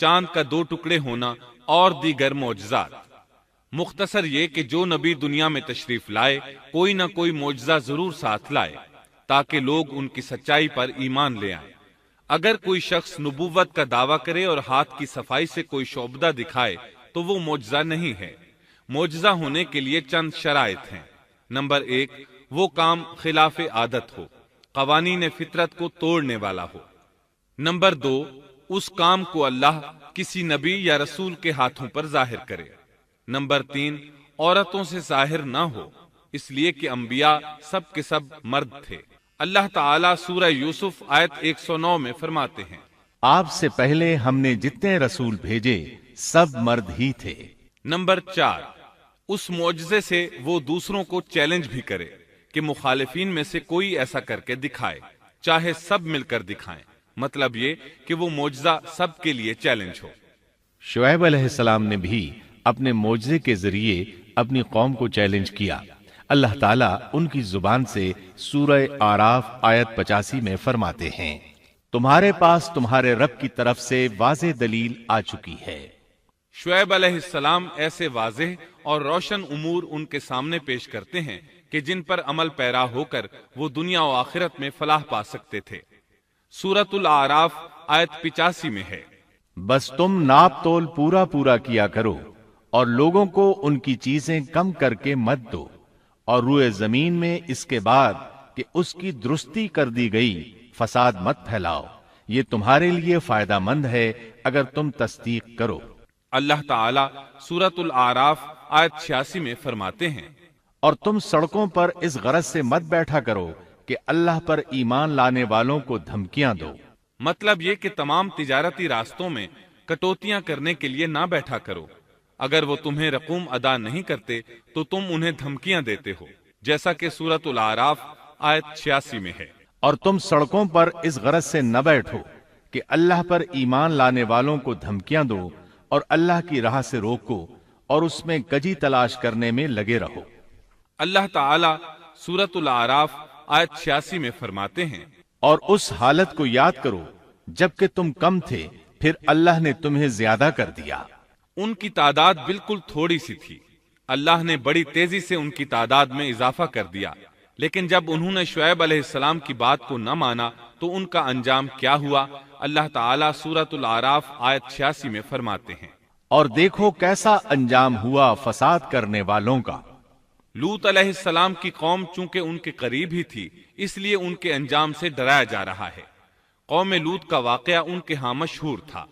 چاند کا 2 ٹکڑے ہونا اور دیگر معجزات۔ مختصر یہ کہ جو نبی دنیا میں تشریف لائے کوئی نہ کوئی معجزہ ضرور ساتھ لائے تاکہ لوگ ان کی سچائی پر ایمان لے آئیں۔ اگر کوئی شخص نبوت کا دعویٰ کرے اور ہاتھ کی صفائی سے کوئی شعبدہ دکھائے تو وہ معجزہ نہیں ہے۔ معجزہ ہونے کے لیے چند شرائط ہیں۔ نمبر 1، وہ کام خلاف عادت ہو، قوانین فطرت کو توڑنے والا ہو۔ نمبر 2، اس کام کو اللہ کسی نبی یا رسول کے ہاتھوں پر ظاہر کرے۔ نمبر 3، عورتوں سے ظاہر نہ ہو، اس لیے کہ انبیاء سب کے سب مرد تھے۔ اللہ تعالیٰ سورہ یوسف آیت 109 میں فرماتے ہیں، آپ سے پہلے ہم نے جتنے رسول بھیجے سب مرد ہی تھے۔ نمبر 4، اس معجزے سے وہ دوسروں کو چیلنج بھی کرے کہ مخالفین میں سے کوئی ایسا کر کے دکھائے، چاہے سب مل کر دکھائیں۔ مطلب یہ کہ وہ معجزہ سب کے لیے چیلنج ہو۔ شعیب علیہ السلام نے بھی اپنے معجزے کے ذریعے اپنی قوم کو چیلنج کیا۔ اللہ تعالیٰ ان کی زبان سے سورہ آراف آیت 85 میں فرماتے ہیں، تمہارے پاس تمہارے رب کی طرف سے واضح دلیل آ چکی ہے۔ شعیب علیہ السلام ایسے واضح اور روشن امور ان کے سامنے پیش کرتے ہیں کہ جن پر عمل پیرا ہو کر وہ دنیا و آخرت میں فلاح پا سکتے تھے۔ سورۃ الاعراف آیت 85 میں ہے، بس تم ناپ تول پورا پورا کیا کرو اور لوگوں کو ان کی چیزیں کم کر کے مت دو، اور روئے زمین میں اس کے بعد کہ اس کی درستی کر دی گئی فساد مت پھیلاؤ، یہ تمہارے لیے فائدہ مند ہے اگر تم تصدیق کرو۔ اللہ تعالیٰ سورۃ الاعراف آیت 86 میں فرماتے ہیں، اور تم سڑکوں پر اس غرض سے مت بیٹھا کرو کہ اللہ پر ایمان لانے والوں کو دھمکیاں دو۔ مطلب یہ کہ تمام تجارتی راستوں میں کٹوتیاں کرنے کے لیے نہ بیٹھا کرو۔ اگر وہ تمہیں رقوم ادا نہیں کرتے تو تم انہیں دھمکیاں دیتے ہو، جیسا کہ سورۃ الاعراف آیت 86 میں ہے۔ اور تم سڑکوں پر اس غرض سے نہ بیٹھو کہ اللہ پر ایمان لانے والوں کو دھمکیاں دو اور اللہ کی راہ سے روکو اور اس میں کجی تلاش کرنے میں لگے رہو۔ اللہ تعالیٰ سورۃ الاعراف آیت 86 میں فرماتے ہیں، اور اس حالت کو یاد کرو جبکہ تم کم تھے، پھر اللہ نے تمہیں زیادہ کر دیا۔ ان کی تعداد بالکل تھوڑی سی تھی، اللہ نے بڑی تیزی سے ان کی تعداد میں اضافہ کر دیا، لیکن جب انہوں نے شعیب علیہ السلام کی بات کو نہ مانا تو ان کا انجام کیا ہوا؟ اللہ تعالیٰ سورۃ الاعراف آیت 86 میں فرماتے ہیں، اور دیکھو کیسا انجام ہوا فساد کرنے والوں کا۔ لوط علیہ السلام کی قوم چونکہ ان کے قریب ہی تھی، اس لیے ان کے انجام سے ڈرایا جا رہا ہے۔ قوم لوط کا واقعہ ان کے ہاں مشہور تھا۔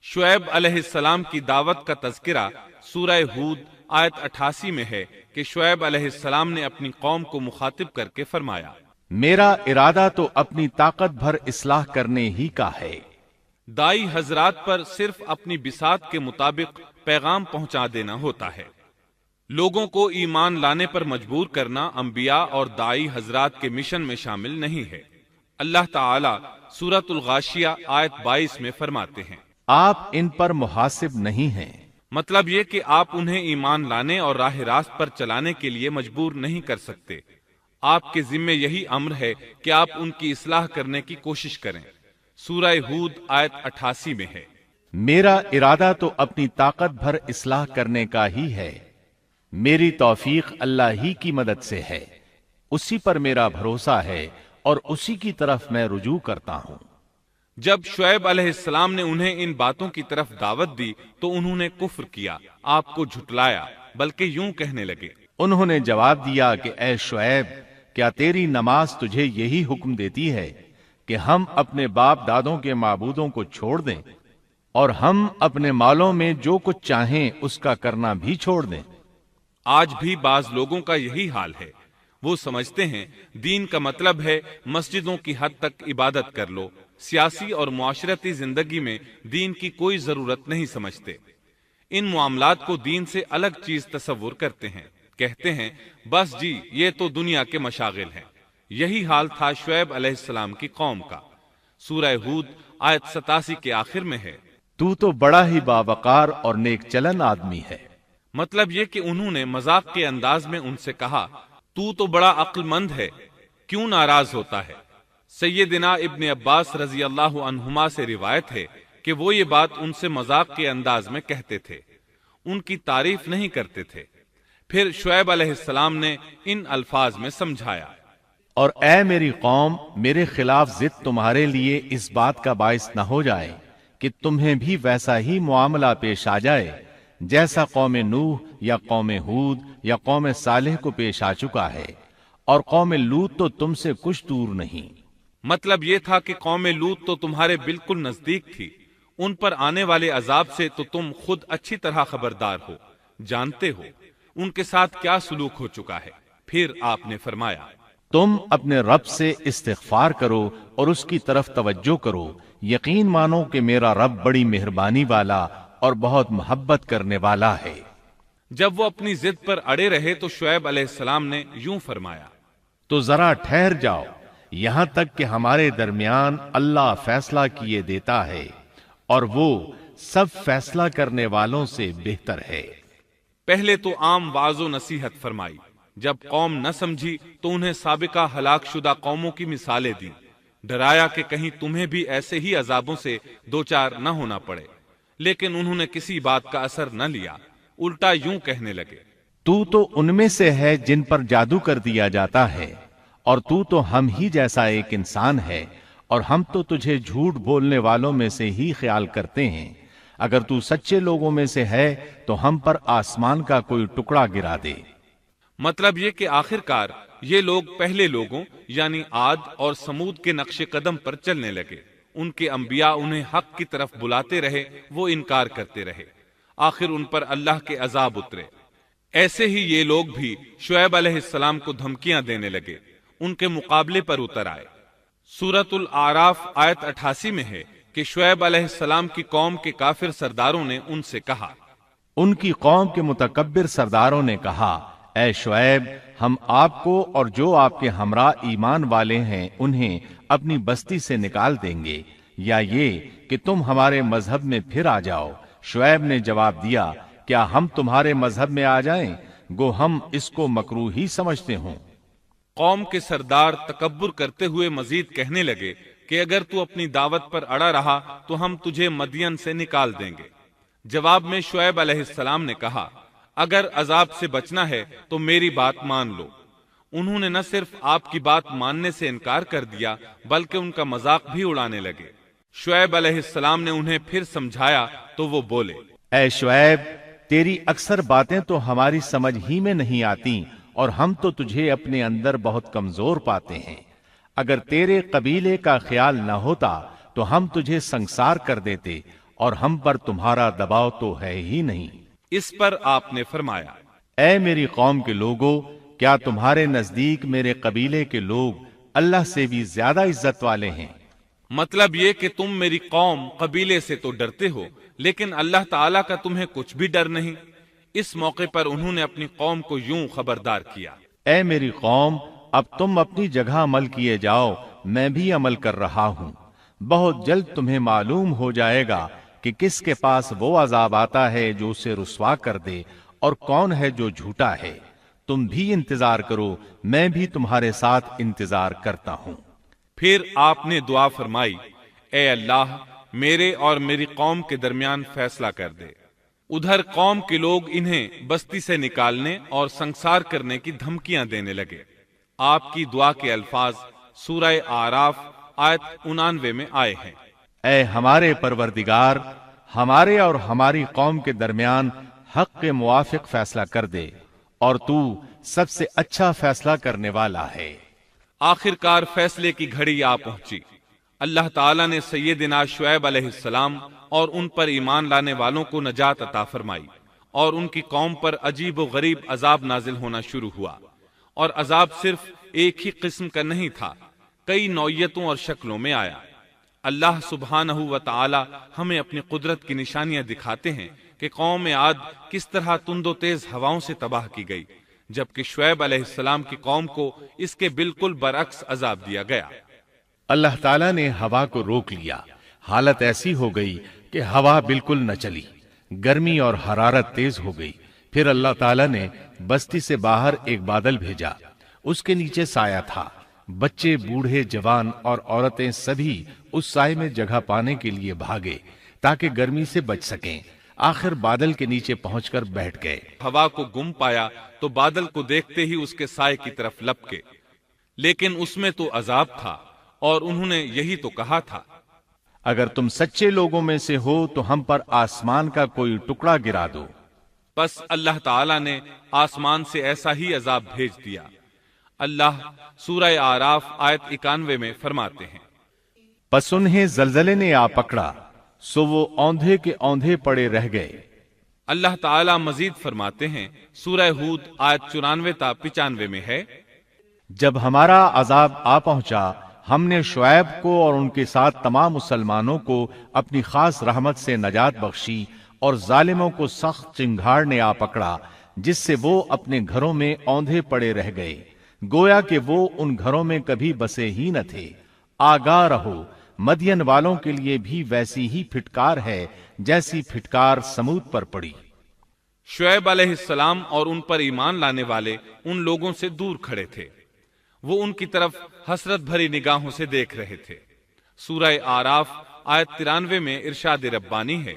شعیب علیہ السلام کی دعوت کا تذکرہ سورہ ہود آیت 88 میں ہے کہ شعیب علیہ السلام نے اپنی قوم کو مخاطب کر کے فرمایا، میرا ارادہ تو اپنی طاقت بھر اصلاح کرنے ہی کا ہے۔ دائی حضرات پر صرف اپنی بساط کے مطابق پیغام پہنچا دینا ہوتا ہے۔ لوگوں کو ایمان لانے پر مجبور کرنا انبیاء اور دائی حضرات کے مشن میں شامل نہیں ہے۔ اللہ تعالیٰ سورۃ الغاشیہ آیت 22 میں فرماتے ہیں، آپ ان پر محاسب نہیں ہیں۔ مطلب یہ کہ آپ انہیں ایمان لانے اور راہ راست پر چلانے کے لیے مجبور نہیں کر سکتے۔ آپ کے ذمے یہی امر ہے کہ آپ ان کی اصلاح کرنے کی کوشش کریں۔ سورہ ہود آیت 88 میں ہے، میرا ارادہ تو اپنی طاقت بھر اصلاح کرنے کا ہی ہے، میری توفیق اللہ ہی کی مدد سے ہے، اسی پر میرا بھروسہ ہے اور اسی کی طرف میں رجوع کرتا ہوں۔ جب شعیب علیہ السلام نے انہیں ان باتوں کی طرف دعوت دی تو انہوں نے کفر کیا، آپ کو جھٹلایا، بلکہ یوں کہنے لگے، انہوں نے جواب دیا کہ اے شعیب، کیا تیری نماز تجھے یہی حکم دیتی ہے کہ ہم اپنے باپ دادوں کے معبودوں کو چھوڑ دیں اور ہم اپنے مالوں میں جو کچھ چاہیں اس کا کرنا بھی چھوڑ دیں؟ آج بھی بعض لوگوں کا یہی حال ہے۔ وہ سمجھتے ہیں دین کا مطلب ہے مسجدوں کی حد تک عبادت کر لو، سیاسی اور معاشرتی زندگی میں دین کی کوئی ضرورت نہیں سمجھتے۔ ان معاملات کو دین سے الگ چیز تصور کرتے ہیں، کہتے ہیں بس جی یہ تو دنیا کے مشاغل ہیں۔ یہی حال تھا شعیب علیہ السلام کی قوم کا۔ سورہ ہود آیت 87 کے آخر میں ہے، تو بڑا ہی باوقار اور نیک چلن آدمی ہے۔ مطلب یہ کہ انہوں نے مذاق کے انداز میں ان سے کہا، تو بڑا عقل مند ہے، کیوں ناراض ہوتا ہے؟ سیدنا ابن عباس رضی اللہ عنہما سے روایت ہے کہ وہ یہ بات ان سے مذاق کے انداز میں کہتے تھے، ان کی تعریف نہیں کرتے تھے۔ پھر شعیب علیہ السلام نے ان الفاظ میں سمجھایا، اور اے میری قوم، میرے خلاف ضد تمہارے لیے اس بات کا باعث نہ ہو جائے کہ تمہیں بھی ویسا ہی معاملہ پیش آ جائے جیسا قوم نوح یا قوم ہود یا قوم صالح کو پیش آ چکا ہے، اور قوم لوط تو تم سے کچھ دور نہیں۔ مطلب یہ تھا کہ قوم لوط تو تمہارے بالکل نزدیک تھی، ان پر آنے والے عذاب سے تو تم خود اچھی طرح خبردار ہو، جانتے ہو ان کے ساتھ کیا سلوک ہو چکا ہے۔ پھر آپ نے فرمایا، تم اپنے رب سے استغفار کرو اور اس کی طرف توجہ کرو، یقین مانو کہ میرا رب بڑی مہربانی والا اور بہت محبت کرنے والا ہے۔ جب وہ اپنی ضد پر اڑے رہے تو شعیب علیہ السلام نے یوں فرمایا، تو ذرا ٹھہر جاؤ یہاں تک کہ ہمارے درمیان اللہ فیصلہ کیے دیتا ہے، اور وہ سب فیصلہ کرنے والوں سے بہتر ہے۔ پہلے تو عام وعظ و نصیحت فرمائی، جب قوم نہ سمجھی تو انہیں سابقہ ہلاک شدہ قوموں کی مثالیں دی، ڈرایا کہ کہیں تمہیں بھی ایسے ہی عذابوں سے دوچار نہ ہونا پڑے، لیکن انہوں نے کسی بات کا اثر نہ لیا، الٹا یوں کہنے لگے، تو ان میں سے ہے جن پر جادو کر دیا جاتا ہے، اور تو ہم ہی جیسا ایک انسان ہے، اور ہم تو تجھے جھوٹ بولنے والوں میں سے ہی خیال کرتے ہیں۔ اگر تو سچے لوگوں میں سے ہے تو ہم پر آسمان کا کوئی ٹکڑا گرا دے۔ مطلب یہ کہ آخرکار یہ لوگ پہلے لوگوں یعنی عاد اور سمود کے نقش قدم پر چلنے لگے، ان کے انبیاء انہیں حق کی طرف بلاتے رہے، وہ انکار کرتے رہے، آخر ان پر اللہ کے عذاب اترے۔ ایسے ہی یہ لوگ بھی شعیب علیہ السلام کو دھمکیاں دینے لگے، ان کے مقابلے پر اتر آئے۔ سورۃ الاعراف آیت 88 میں ہے کہ شعیب علیہ السلام کی قوم کے کافر سرداروں نے ان سے کہا، ان کی قوم کے متکبر سرداروں نے کہا، اے شعیب، ہم آپ کو اور جو آپ کے ہمراہ ایمان والے ہیں انہیں اپنی بستی سے نکال دیں گے، یا یہ کہ تم ہمارے مذہب میں پھر آ جاؤ۔ شعیب نے جواب دیا، کیا ہم تمہارے مذہب میں آ جائیں؟ گو ہم اس کو مکروہ ہی سمجھتے ہوں۔ قوم کے سردار تکبر کرتے ہوئے مزید کہنے لگے کہ اگر تو اپنی دعوت پر اڑا رہا تو ہم تجھے مدین سے نکال دیں گے۔ جواب میں شعیب علیہ السلام نے کہا، اگر عذاب سے بچنا ہے تو میری بات مان لو۔ انہوں نے نہ صرف آپ کی بات ماننے سے انکار کر دیا بلکہ ان کا مذاق بھی اڑانے لگے۔ شعیب علیہ السلام نے انہیں پھر سمجھایا تو وہ بولے، اے شعیب، تیری اکثر باتیں تو ہماری سمجھ ہی میں نہیں آتی، اور ہم تو تجھے اپنے اندر بہت کمزور پاتے ہیں۔ اگر تیرے قبیلے کا خیال نہ ہوتا تو ہم تجھے سنسار کر دیتے، اور ہم پر تمہارا دباؤ تو ہے ہی نہیں۔ اس پر آپ نے فرمایا، اے میری قوم کے لوگوں، کیا تمہارے نزدیک میرے قبیلے کے لوگ اللہ سے بھی زیادہ عزت والے ہیں؟ مطلب یہ کہ تم میری قوم قبیلے سے تو ڈرتے ہو لیکن اللہ تعالیٰ کا تمہیں کچھ بھی ڈر نہیں۔ اس موقع پر انہوں نے اپنی قوم کو یوں خبردار کیا، اے میری قوم، اب تم اپنی جگہ عمل کیے جاؤ، میں بھی عمل کر رہا ہوں۔ بہت جلد تمہیں معلوم ہو جائے گا کہ کس کے پاس وہ عذاب آتا ہے جو اسے رسوا کر دے، اور کون ہے جو جھوٹا ہے۔ تم بھی انتظار کرو، میں بھی تمہارے ساتھ انتظار کرتا ہوں۔ پھر آپ نے دعا فرمائی، اے اللہ، میرے اور میری قوم کے درمیان فیصلہ کر دے۔ ادھر قوم کے لوگ انہیں بستی سے نکالنے اور سنسار کرنے کی دھمکیاں دینے لگے۔ آپ کی دعا کے الفاظ سورہ اعراف آیت 99 میں آئے ہیں، اے ہمارے پروردگار، ہمارے اور ہماری قوم کے درمیان حق کے موافق فیصلہ کر دے، اور تو سب سے اچھا فیصلہ کرنے والا ہے۔ آخرکار فیصلے کی گھڑی آ پہنچی۔ اللہ تعالیٰ نے سیدنا شعیب علیہ السلام اور ان پر ایمان لانے والوں کو نجات عطا فرمائی، اور ان کی قوم پر عجیب و غریب عذاب نازل ہونا شروع ہوا، اور عذاب صرف ایک ہی قسم کا نہیں تھا، کئی نوعیتوں اور شکلوں میں آیا۔ اللہ سبحانہ و تعالی ہمیں اپنی قدرت کی نشانیاں دکھاتے ہیں کہ قوم عاد کس طرح تند و تیز ہواؤں سے تباہ کی گئی، جبکہ شعیب علیہ السلام کی قوم کو اس کے بالکل برعکس عذاب دیا گیا۔ اللہ تعالیٰ نے ہوا کو روک لیا، حالت ایسی ہو گئی کہ ہوا بالکل نہ چلی، گرمی اور حرارت تیز ہو گئی۔ پھر اللہ تعالیٰ نے بستی سے باہر ایک بادل بھیجا، اس کے نیچے سایہ تھا، بچے، بوڑھے، جوان اور عورتیں سبھی اس سائے میں جگہ پانے کے لیے بھاگے۔ تاکہ گرمی سے بچ سکیں۔ آخر بادل کے نیچے پہنچ کر بیٹھ گئے۔ ہوا کو گم پایا تو بادل کو دیکھتے ہی اس کے سائے کی طرف لپکے، لیکن اس میں تو عذاب تھا اور انہوں نے یہی تو کہا تھا، اگر تم سچے لوگوں میں سے ہو تو ہم پر آسمان کا کوئی ٹکڑا گرا دو۔ بس اللہ تعالی نے آسمان سے ایسا ہی عذاب بھیج دیا۔ اللہ سورہ آراف آیت 91 میں فرماتے ہیں، پس انہیں زلزلے نے آ پکڑا، سو وہ اوندھے کے اوندھے پڑے رہ گئے۔ اللہ تعالی مزید فرماتے ہیں، سورہ ہود آیت 94 تا 95 میں ہے، جب ہمارا عذاب آ پہنچا ہم نے شعیب کو اور ان کے ساتھ تمام مسلمانوں کو اپنی خاص رحمت سے نجات بخشی، اور ظالموں کو سخت چنگھاڑ نے آ پکڑا جس سے وہ اپنے گھروں میں اوندھے پڑے رہ گئے، گویا کہ وہ ان گھروں میں کبھی بسے ہی نہ تھے۔ آگاہ رہو، مدین والوں کے لیے بھی ویسی ہی پھٹکار ہے جیسی پھٹکار سمود پر پڑی۔ شعیب علیہ السلام اور ان پر ایمان لانے والے ان لوگوں سے دور کھڑے تھے، وہ ان کی طرف حسرت بھری نگاہوں سے دیکھ رہے تھے۔ سورہ آراف آیت 93 میں ارشاد ربانی ہے،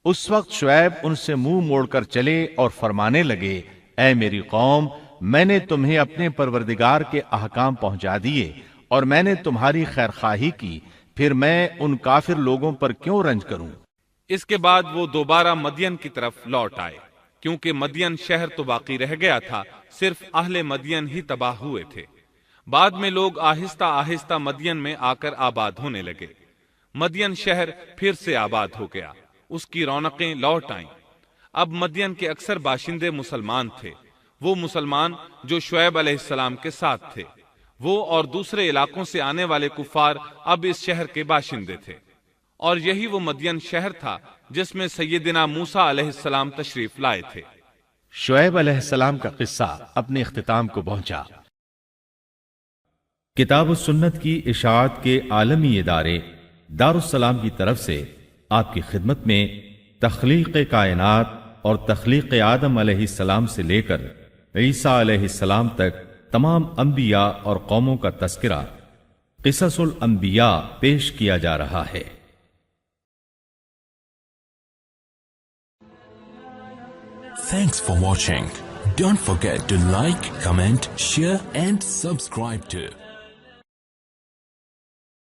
اس وقت شعیب ان سے منہ موڑ کر چلے اور فرمانے لگے، اے میری قوم، میں نے تمہیں اپنے پروردگار کے احکام پہنچا دیے اور میں نے تمہاری خیرخواہی کی، پھر میں ان کافر لوگوں پر کیوں رنج کروں؟ اس کے بعد وہ دوبارہ مدین کی طرف لوٹ آئے، کیونکہ مدین شہر تو باقی رہ گیا تھا، صرف اہل مدین ہی تباہ ہوئے تھے۔ بعد میں لوگ آہستہ آہستہ مدین میں آ کر آباد ہونے لگے۔ مدین شہر پھر سے آباد ہو گیا، اس کی رونقیں لوٹ آئیں۔ اب مدین کے اکثر باشندے مسلمان تھے، وہ مسلمان جو شعیب علیہ السلام کے ساتھ تھے۔ وہ اور دوسرے علاقوں سے آنے والے کفار اب اس شہر کے باشندے تھے، اور یہی وہ مدین شہر تھا جس میں سیدنا موسیٰ علیہ السلام تشریف لائے تھے۔ شعیب علیہ السلام کا قصہ اپنے اختتام کو پہنچا۔ کتاب و سنت کی اشاعت کے عالمی ادارے دارالسلام کی طرف سے آپ کی خدمت میں تخلیق کائنات اور تخلیق آدم علیہ السلام سے لے کر عیسیٰ علیہ السلام تک تمام انبیاء اور قوموں کا تذکرہ قصص الانبیاء پیش کیا جا رہا ہے۔ Thanks for watching. Don't forget to like, comment, share and subscribe to